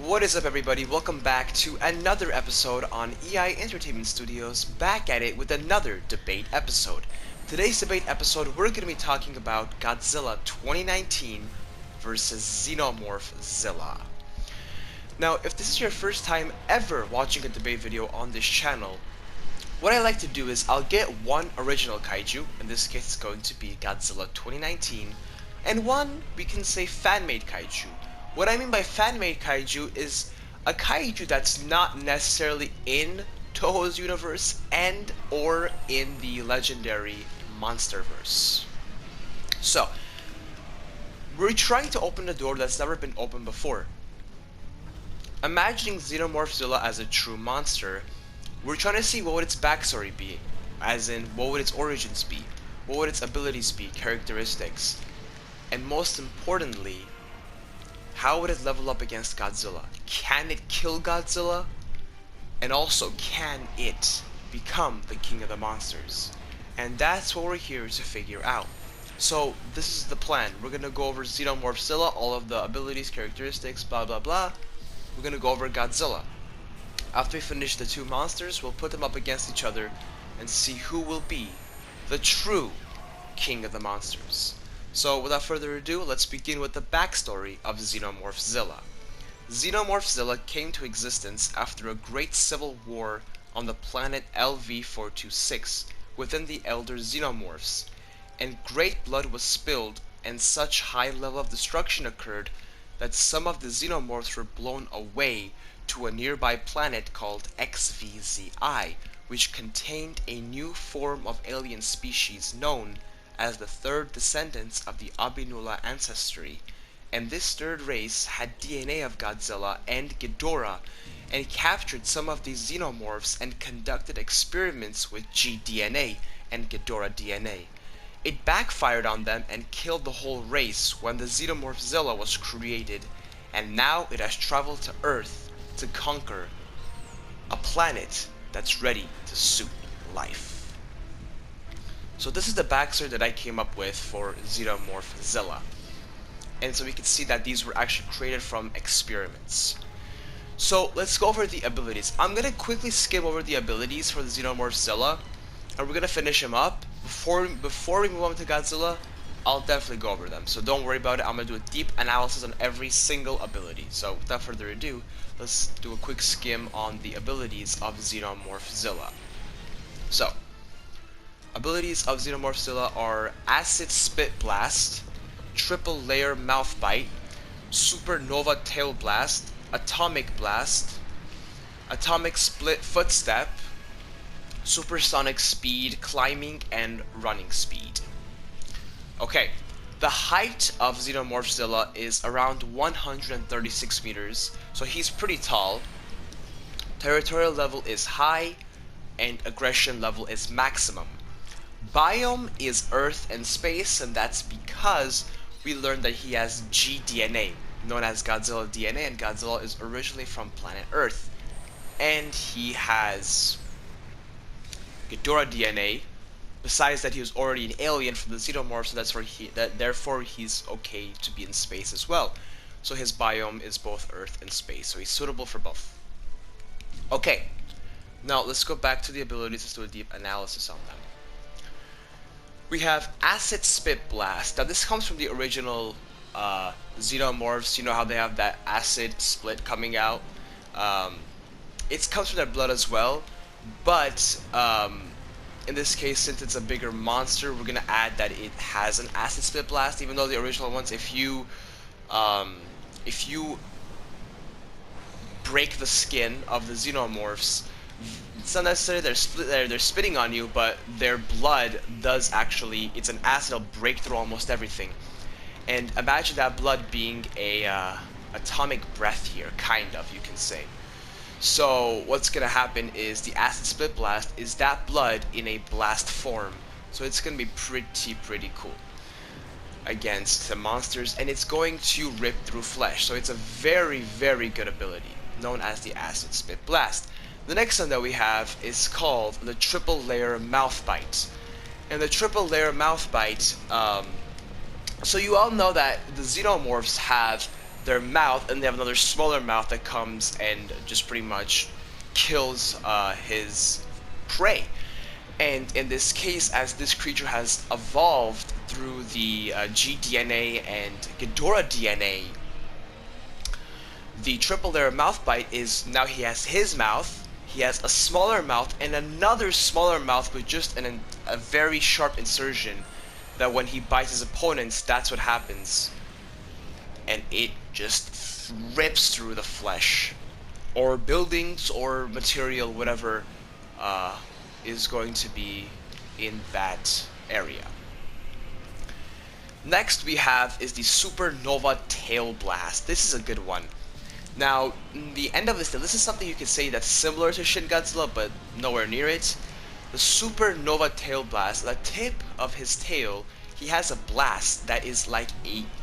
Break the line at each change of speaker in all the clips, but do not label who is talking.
What is up, everybody? Welcome back to another episode on EI Entertainment Studios, back at it with another debate episode. Today's debate episode, we're going to be talking about Godzilla 2019 versus Xenomorph Zilla. Now, if this is your first time ever watching a debate video on this channel, what I like to do is I'll get one original kaiju, in this case it's going to be Godzilla 2019, and one, we can say, fan-made kaiju. What I mean by fan-made kaiju is a kaiju that's not necessarily in Toho's universe and or in the legendary Monsterverse. So, we're trying to open a door that's never been opened before. Imagining Xenomorph Zilla as a true monster, we're trying to see what would its backstory be, as in what would its origins be, what would its abilities be, characteristics, and most importantly, how would it level up against Godzilla? Can it kill Godzilla? And also, can it become the king of the monsters? And that's what we're here to figure out. So, this is the plan. We're gonna go over Xenomorph Zilla, all of the abilities, characteristics, blah blah blah. We're gonna go over Godzilla. After we finish the two monsters, we'll put them up against each other and see who will be the true king of the monsters. So without further ado, let's begin with the backstory of Xenomorph Zilla. Xenomorph Zilla came to existence after a great civil war on the planet LV-426 within the elder Xenomorphs, and great blood was spilled and such high level of destruction occurred that some of the Xenomorphs were blown away to a nearby planet called XVZI, which contained a new form of alien species known as the third descendants of the Abinula ancestry, and this third race had DNA of Godzilla and Ghidorah, and captured some of these xenomorphs and conducted experiments with G-DNA and Ghidorah DNA. It backfired on them and killed the whole race when the Xenomorph Zilla was created, and now it has traveled to Earth to conquer a planet that's ready to suit life. So this is the backstory that I came up with for Xenomorph Zilla. And so we can see that these were actually created from experiments. So let's go over the abilities. I'm going to quickly skim over the abilities for the Xenomorph Zilla, and we're going to finish them up. Before we move on to Godzilla, I'll definitely go over them. So don't worry about it. I'm going to do a deep analysis on every single ability. So without further ado, let's do a quick skim on the abilities of Xenomorph Zilla. So, abilities of Xenomorph Zilla are Acid Spit Blast, Triple Layer Mouth Bite, Supernova Tail Blast, Atomic Blast, Atomic Split Footstep, Supersonic Speed, Climbing, and Running Speed. Okay, the height of Xenomorph Zilla is around 136 meters, so he's pretty tall. Territorial level is high, and aggression level is maximum. Biome is Earth and space, and that's because we learned that he has G-DNA, known as Godzilla DNA, and Godzilla is originally from planet Earth. And he has Ghidorah DNA, besides that he was already an alien from the Xenomorph, so therefore he's okay to be in space as well. So his biome is both Earth and space, so he's suitable for both. Okay, now let's go back to the abilities. Let's do a deep analysis on them. We have Acid Spit Blast. Now this comes from the original Xenomorphs. You know how they have that acid split coming out? It comes from their blood as well, but in this case, since it's a bigger monster, we're gonna add that it has an Acid Spit Blast, even though the original ones, if you break the skin of the Xenomorphs, it's not necessarily they're spitting on you, but their blood does actually, it's an acid, it'll break through almost everything. And imagine that blood being a atomic breath here, kind of, you can say. So what's gonna happen is the Acid Split Blast is that blood in a blast form. So it's gonna be pretty cool against the monsters, and it's going to rip through flesh. So it's a very good ability, known as the Acid Spit Blast. The next one that we have is called the Triple Layer Mouth Bite. And the Triple Layer Mouth Bite, so you all know that the Xenomorphs have their mouth, and they have another smaller mouth that comes and just pretty much kills his prey. And in this case, as this creature has evolved through the gDNA and Ghidorah DNA, the triple layer mouth bite is now he has his mouth, he has a smaller mouth, and another smaller mouth with just a very sharp insertion that when he bites his opponents, that's what happens. And it just rips through the flesh, or buildings, or material, whatever is going to be in that area. Next we have is the Supernova Tail Blast. This is a good one. Now, the end of this is something you could say that's similar to Shin Godzilla, but nowhere near it. The Supernova Tail Blast, the tip of his tail, he has a blast that is like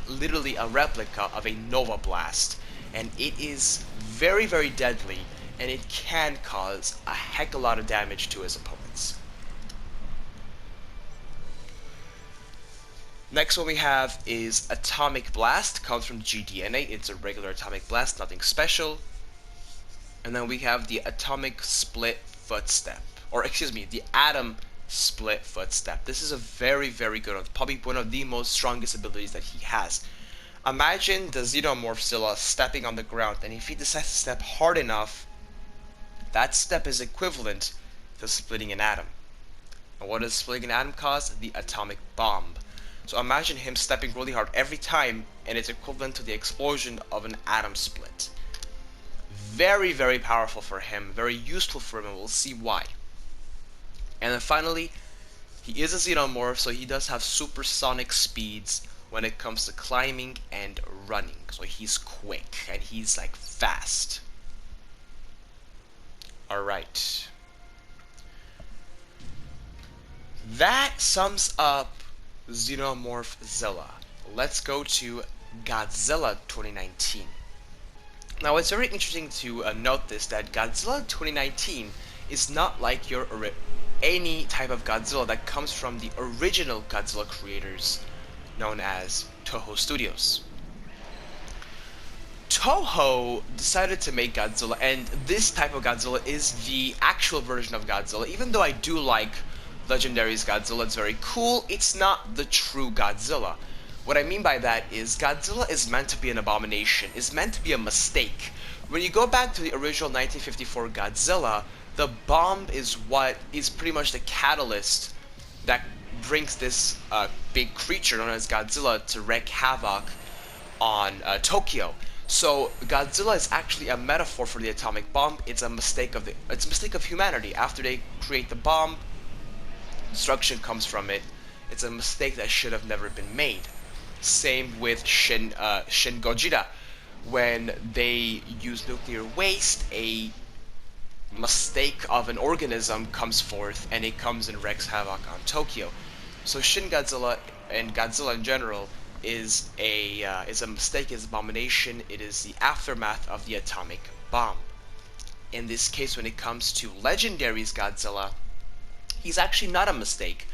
literally a replica of a Nova Blast. And it is very, very deadly, and it can cause a heck of a lot of damage to his opponents. Next one we have is Atomic Blast. Comes from gDNA. It's a regular atomic blast, nothing special. And then we have the Atomic Split Footstep, or excuse me, the Atom Split Footstep. This is a very, very good one. Probably one of the most strongest abilities that he has. Imagine the Xenomorph Zilla stepping on the ground, and if he decides to step hard enough, that step is equivalent to splitting an atom. And what does splitting an atom cause? The atomic bomb. So imagine him stepping really hard every time, and it's equivalent to the explosion of an atom split. Very, very powerful for him, very useful for him, and we'll see why. And then finally, he is a Xenomorph, so he does have supersonic speeds when it comes to climbing and running. So he's quick, and he's like fast. Alright. That sums up Xenomorph Zilla. Let's go to Godzilla 2019. Now it's very interesting to note this, that Godzilla 2019 is not like your any type of Godzilla that comes from the original Godzilla creators known as Toho Studios. Toho decided to make Godzilla, and this type of Godzilla is the actual version of Godzilla. Even though I do like Legendary's Godzilla, it's very cool, it's not the true Godzilla. What I mean by that is Godzilla is meant to be an abomination, is meant to be a mistake. When you go back to the original 1954 Godzilla, the bomb is what is pretty much the catalyst that brings this big creature known as Godzilla to wreak havoc on Tokyo. So Godzilla is actually a metaphor for the atomic bomb. It's a mistake of humanity. After they create the bomb, destruction comes from it. It's a mistake that should have never been made. Same with Shin Gojira. When they use nuclear waste, a mistake of an organism comes forth, and it comes and wreaks havoc on Tokyo. So Shin Godzilla and Godzilla in general is a mistake, is abomination. It is the aftermath of the atomic bomb. In this case, when it comes to Legendary's Godzilla, he's actually not a mistake.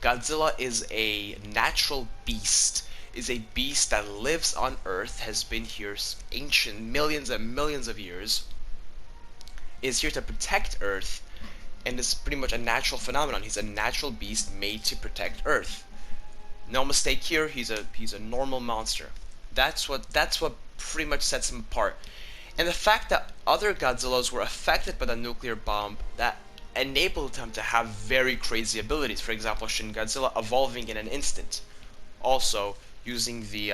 Godzilla is a natural beast, is a beast that lives on Earth, has been here ancient millions and millions of years, is here to protect Earth, and is pretty much a natural phenomenon. He's a natural beast made to protect Earth. No mistake here. He's a normal monster. That's what pretty much sets him apart. And the fact that other Godzillas were affected by the nuclear bomb, that enabled him to have very crazy abilities. For example, Shin Godzilla evolving in an instant. Also, using the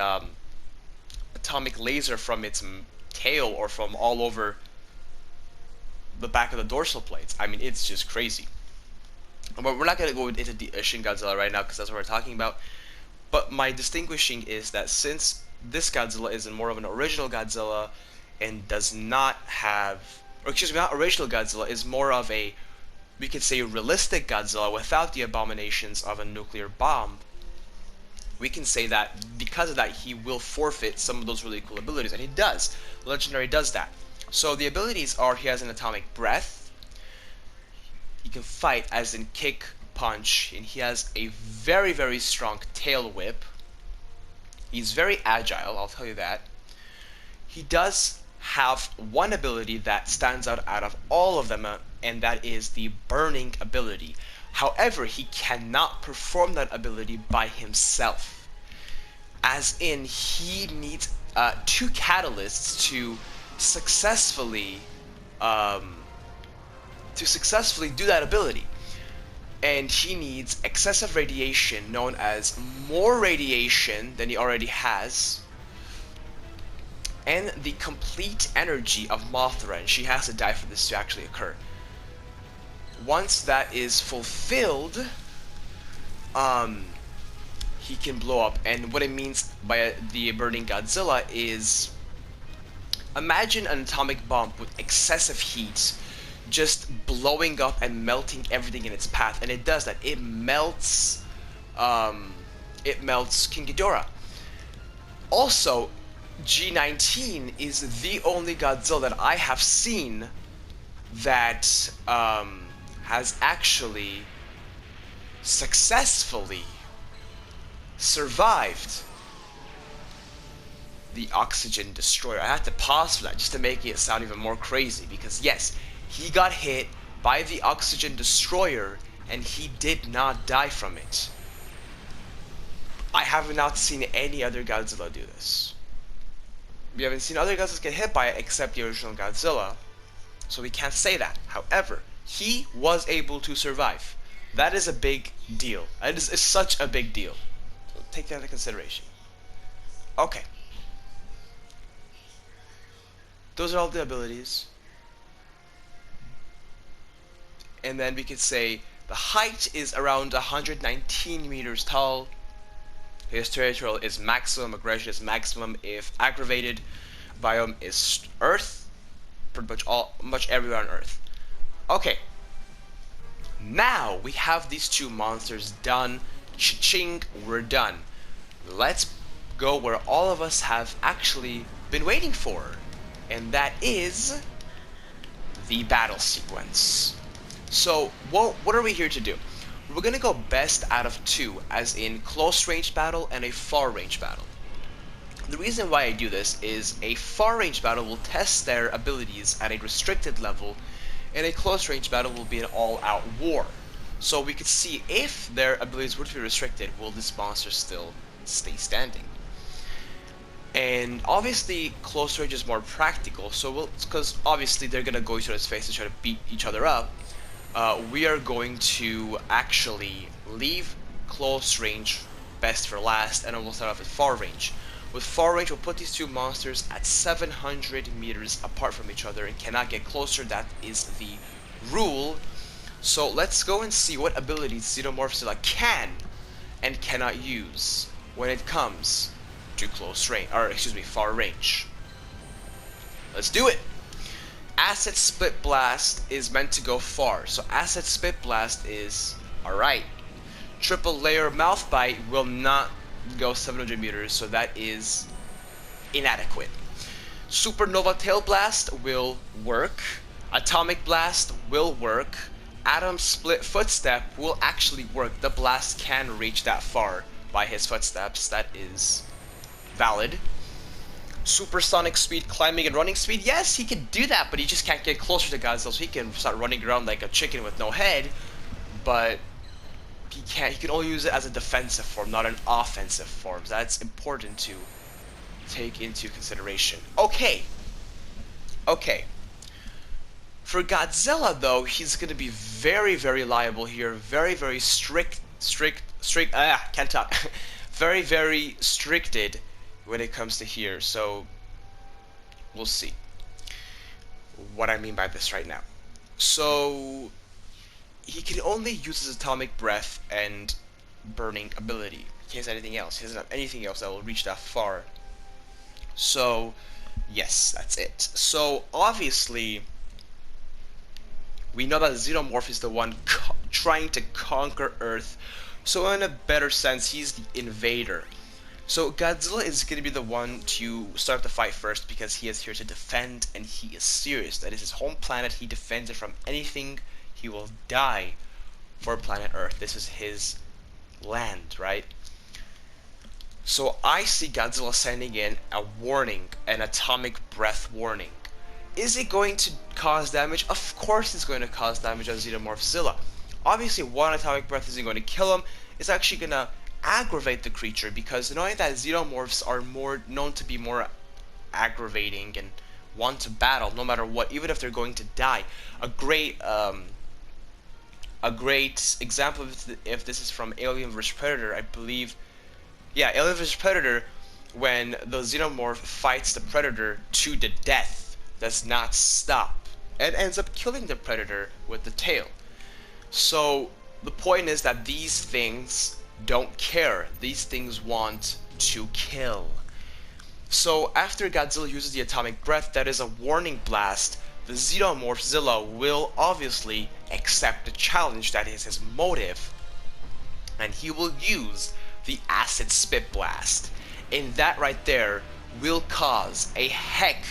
atomic laser from its tail or from all over the back of the dorsal plates. I mean, it's just crazy. But we're not going to go into Shin Godzilla right now because that's what we're talking about. But my distinguishing is that since this Godzilla is more of an original Godzilla and does not have, or excuse me, not original Godzilla, is more of a, we could say, realistic Godzilla without the abominations of a nuclear bomb, we can say that because of that he will forfeit some of those really cool abilities, and he does. Legendary does that. So the abilities are, he has an atomic breath, he can fight as in kick, punch, and he has a very, very strong tail whip. He's very agile, I'll tell you that. he does have one ability that stands out of all of them, and that is the burning ability. However, he cannot perform that ability by himself, as in he needs two catalysts to successfully do that ability. And he needs excessive radiation, known as more radiation than he already has, and the complete energy of Mothra, and she has to die for this to actually occur. Once that is fulfilled, he can blow up. And what it means by the burning Godzilla is, imagine an atomic bomb with excessive heat just blowing up and melting everything in its path, and it does that. It melts King Ghidorah. Also, G19 is the only Godzilla that I have seen that has actually successfully survived the oxygen destroyer. I had to pause for that just to make it sound even more crazy, because yes, he got hit by the oxygen destroyer and he did not die from it. I have not seen any other Godzilla do this. We haven't seen other Godzillas get hit by it except the original Godzilla, so we can't say that. However, he was able to survive. That is a big deal. It is such a big deal. So take that into consideration. Okay. Those are all the abilities. And then we could say the height is around 119 meters tall. His territorial is maximum, aggression is maximum if aggravated. Biome is Earth, pretty much everywhere on Earth. Okay. Now we have these two monsters done. Cha-ching, we're done. Let's go where all of us have actually been waiting for, and that is the battle sequence. So, what are we here to do? We're gonna go best out of two, as in close range battle and a far range battle. The reason why I do this is a far range battle will test their abilities at a restricted level, and a close range battle will be an all-out war. So we could see if their abilities were to be restricted, will this monster still stay standing? And obviously close range is more practical, so because obviously they're gonna go each other's face and try to beat each other up, we are going to actually leave close range best for last, and we'll start off with far range. With far range, we'll put these two monsters at 700 meters apart from each other and cannot get closer. That is the rule. So let's go and see what abilities Xenomorph Zilla can and cannot use when it comes to close range, or excuse me, far range. Let's do it. Acid Split Blast is meant to go far, so Acid Split Blast is alright. Triple Layer Mouth Bite will not go 700 meters, so that is inadequate. Supernova Tail Blast will work. Atomic Blast will work. Atom Split Footstep will actually work. The blast can reach that far by his footsteps. That is valid. Supersonic Speed, Climbing, and Running Speed, yes, he can do that, but he just can't get closer to Godzilla, so he can start running around like a chicken with no head, but he can only use it as a defensive form, not an offensive form. So that's important to take into consideration. Okay. For Godzilla, though, he's going to be very, very liable here. Very, very strict, can't talk. Very, very stricted when it comes to here. So, we'll see what I mean by this right now. So, he can only use his atomic breath and burning ability. He can't use anything else. He doesn't have anything else that will reach that far. So, yes, that's it. So, obviously, we know that Xenomorph is the one trying to conquer Earth. So, in a better sense, he's the invader. So, Godzilla is going to be the one to start the fight first because he is here to defend, and he is serious. That is his home planet. He defends it from anything. He will die for planet Earth. This is his land, right? So I see Godzilla sending in a warning, an atomic breath warning. Is it going to cause damage? Of course it's going to cause damage on Xenomorph Zilla. Obviously one atomic breath isn't going to kill him, it's actually going to aggravate the creature, because knowing that Xenomorphs are more known to be more aggravating and want to battle no matter what, even if they're going to die. A great example of if this is from Alien vs Predator, I believe. Yeah, Alien vs Predator, when the Xenomorph fights the Predator to the death, does not stop and ends up killing the Predator with the tail. So the point is that these things don't care. These things want to kill. So after Godzilla uses the atomic breath, that is a warning blast, the Xenomorph Zilla will obviously accept the challenge, that is his motive, and he will use the acid spit blast. And that right there will cause a heck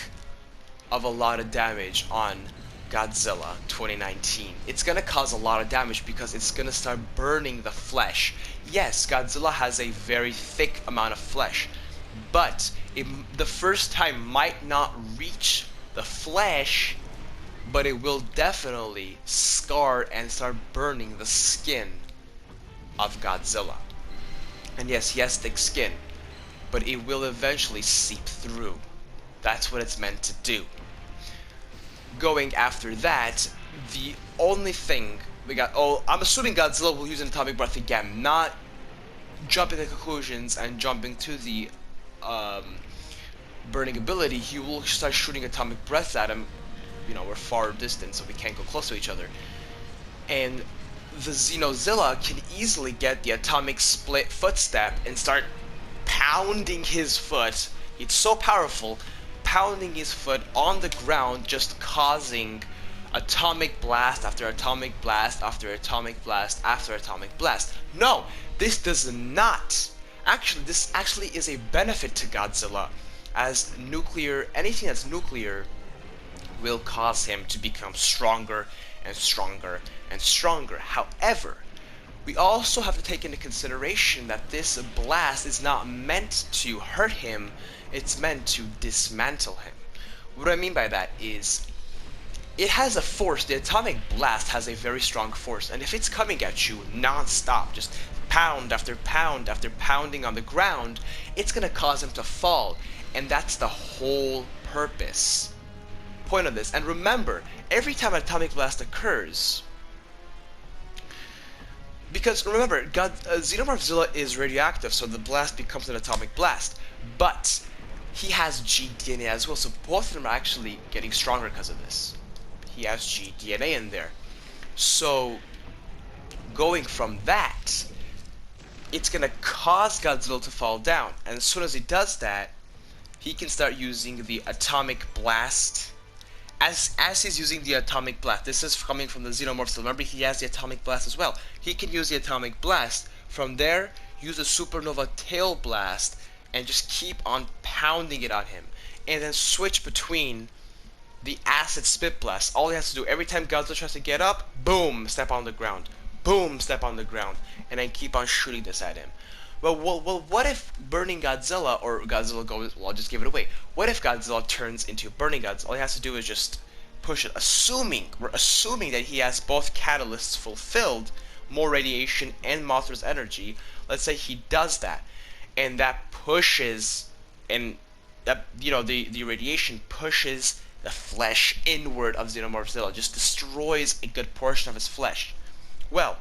of a lot of damage on Godzilla 2019. It's gonna cause a lot of damage because it's gonna start burning the flesh. Yes, Godzilla has a very thick amount of flesh, but the first time might not reach the flesh, but it will definitely scar and start burning the skin of Godzilla. And yes, he has thick skin, but it will eventually seep through. That's what it's meant to do. Going after that, the only thing we got, I'm assuming Godzilla will use an atomic breath again, not jumping to conclusions and jumping to the burning ability. He will start shooting atomic breaths at him. You know, we're far distant, so we can't go close to each other. And the Xenozilla can easily get the atomic split footstep and start pounding his foot. It's so powerful, pounding his foot on the ground, just causing atomic blast after atomic blast after atomic blast after atomic blast. No, this does not. Actually, this actually is a benefit to Godzilla, as anything that's nuclear will cause him to become stronger and stronger and stronger. However, we also have to take into consideration that this blast is not meant to hurt him, it's meant to dismantle him. What I mean by that is, it has a force. The atomic blast has a very strong force, and if it's coming at you non-stop, just pound after pound after pounding on the ground, it's gonna cause him to fall, and that's the whole point of this. And remember, every time an atomic blast occurs, because remember, Xenomorph Zilla is radioactive, so the blast becomes an atomic blast, but he has G-DNA as well, so both of them are actually getting stronger because of this. He has G-DNA in there. So, going from that, it's gonna cause Godzilla to fall down, and as soon as he does that, he can start using the atomic blast. As he's using the atomic blast, this is coming from the Xenomorph, so remember he has the atomic blast as well. He can use the atomic blast, from there, use the supernova tail blast, and just keep on pounding it on him, and then switch between the acid spit blast. All he has to do, every time Godzilla tries to get up, boom, step on the ground, boom, step on the ground, and then keep on shooting this at him. Well, what if burning Godzilla, or Godzilla goes, well, I'll just give it away. What if Godzilla turns into burning Godzilla? All he has to do is just push it, we're assuming that he has both catalysts fulfilled, more radiation and Mothra's energy. Let's say he does that, and that pushes, and that, you know, the radiation pushes the flesh inward of Xenomorph Zilla, just destroys a good portion of his flesh. Well,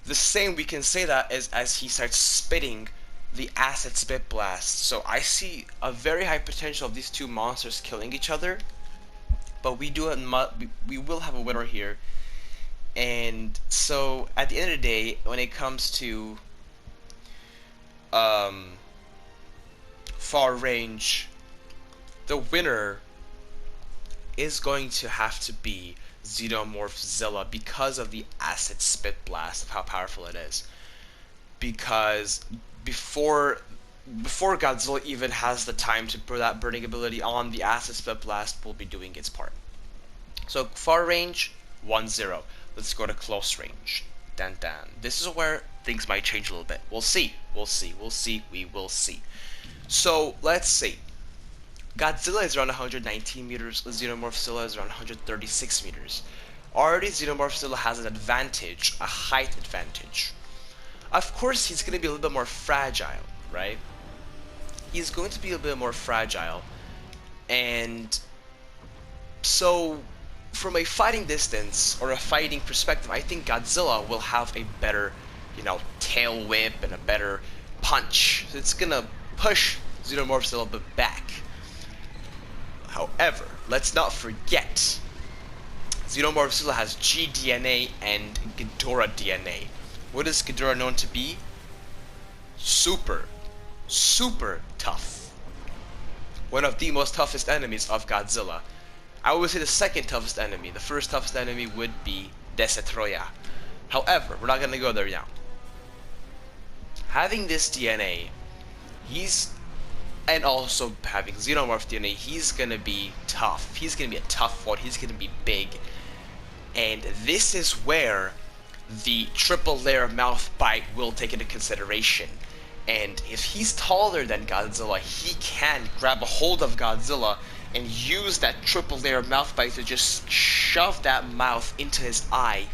the same we can say that as he starts spitting the acid spit blast. So I see a very high potential of these two monsters killing each other, but we will have a winner here. And so at the end of the day, when it comes to far range, the winner is going to have to be Xenomorph Zilla, because of the acid spit blast, of how powerful it is. Because before Godzilla even has the time to put that burning ability on, the acid spit blast will be doing its part. So far range, 1-0. Let's go to close range. Dun dun. This is where things might change a little bit. We'll see. We'll see. We'll see. We will see. So let's see. Godzilla is around 119 meters. Xenomorph Zilla is around 136 meters. Already, Xenomorph Zilla has an advantage, a height advantage. Of course, he's going to be a little bit more fragile, right? He's going to be a bit more fragile, and so from a fighting distance or a fighting perspective, I think Godzilla will have a better, tail whip and a better punch. It's gonna push Xenomorph Zilla a bit back. However, let's not forget, Xenomorph Zilla has G DNA and Ghidorah DNA. What is Ghidorah known to be? Super tough. One of the most toughest enemies of Godzilla. I would say the second toughest enemy. The first toughest enemy would be Territorial. However, we're not going to go there now. Having this DNA, and also having Xenomorph DNA, he's going to be tough. He's going to be a tough one. He's going to be big. And this is where the triple layer mouth bite will take into consideration. And if he's taller than Godzilla, he can grab a hold of Godzilla and use that triple layer mouth bite to just shove that mouth into his eye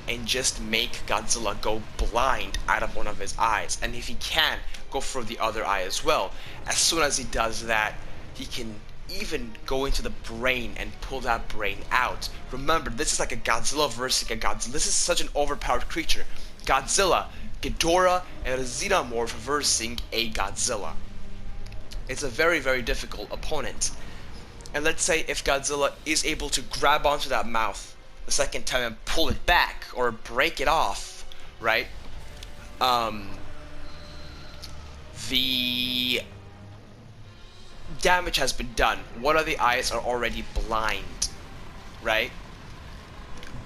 and just make Godzilla go blind out of one of his eyes. And if he can, go for the other eye as well. As soon as he does that, he can even go into the brain and pull that brain out. Remember, this is like a Godzilla versus a Godzilla. This is such an overpowered creature. Godzilla, Ghidorah, and a Xenomorph versing a Godzilla. It's a very difficult opponent. And let's say if Godzilla is able to grab onto that mouth the second time and pull it back or break it off, right? The damage has been done. One of the eyes are already blind, right?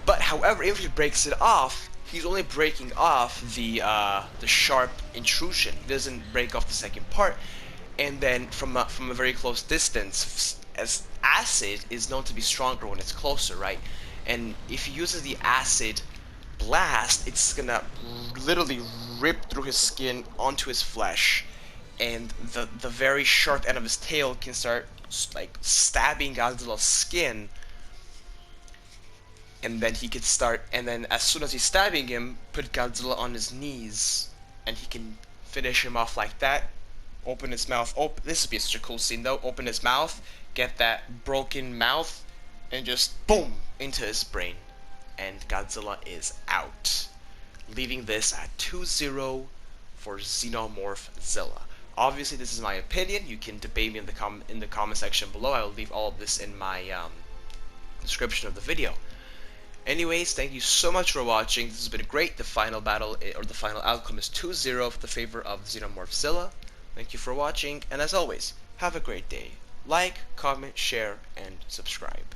But however, if he breaks it off, he's only breaking off the sharp intrusion. He doesn't break off the second part. And then from a very close distance, as acid is known to be stronger when it's closer, right? And if he uses the acid blast, it's gonna literally rip through his skin onto his flesh, and the very sharp end of his tail can start like stabbing Godzilla's skin. And then he could start, and then as soon as he's stabbing him, put Godzilla on his knees, and he can finish him off like that. Open his mouth. This would be such a cool scene though. Open his mouth, get that broken mouth, and just boom into his brain, and Godzilla is out, leaving this at 2-0 for Xenomorph Zilla. Obviously, this is my opinion. You can debate me in the comment section below. I will leave all of this in my description of the video. Anyways, thank you so much for watching. This has been great. The final battle, or the final outcome, is 2-0 for the favor of Xenomorph Zilla. Thank you for watching, and as always, have a great day. Like, comment, share, and subscribe.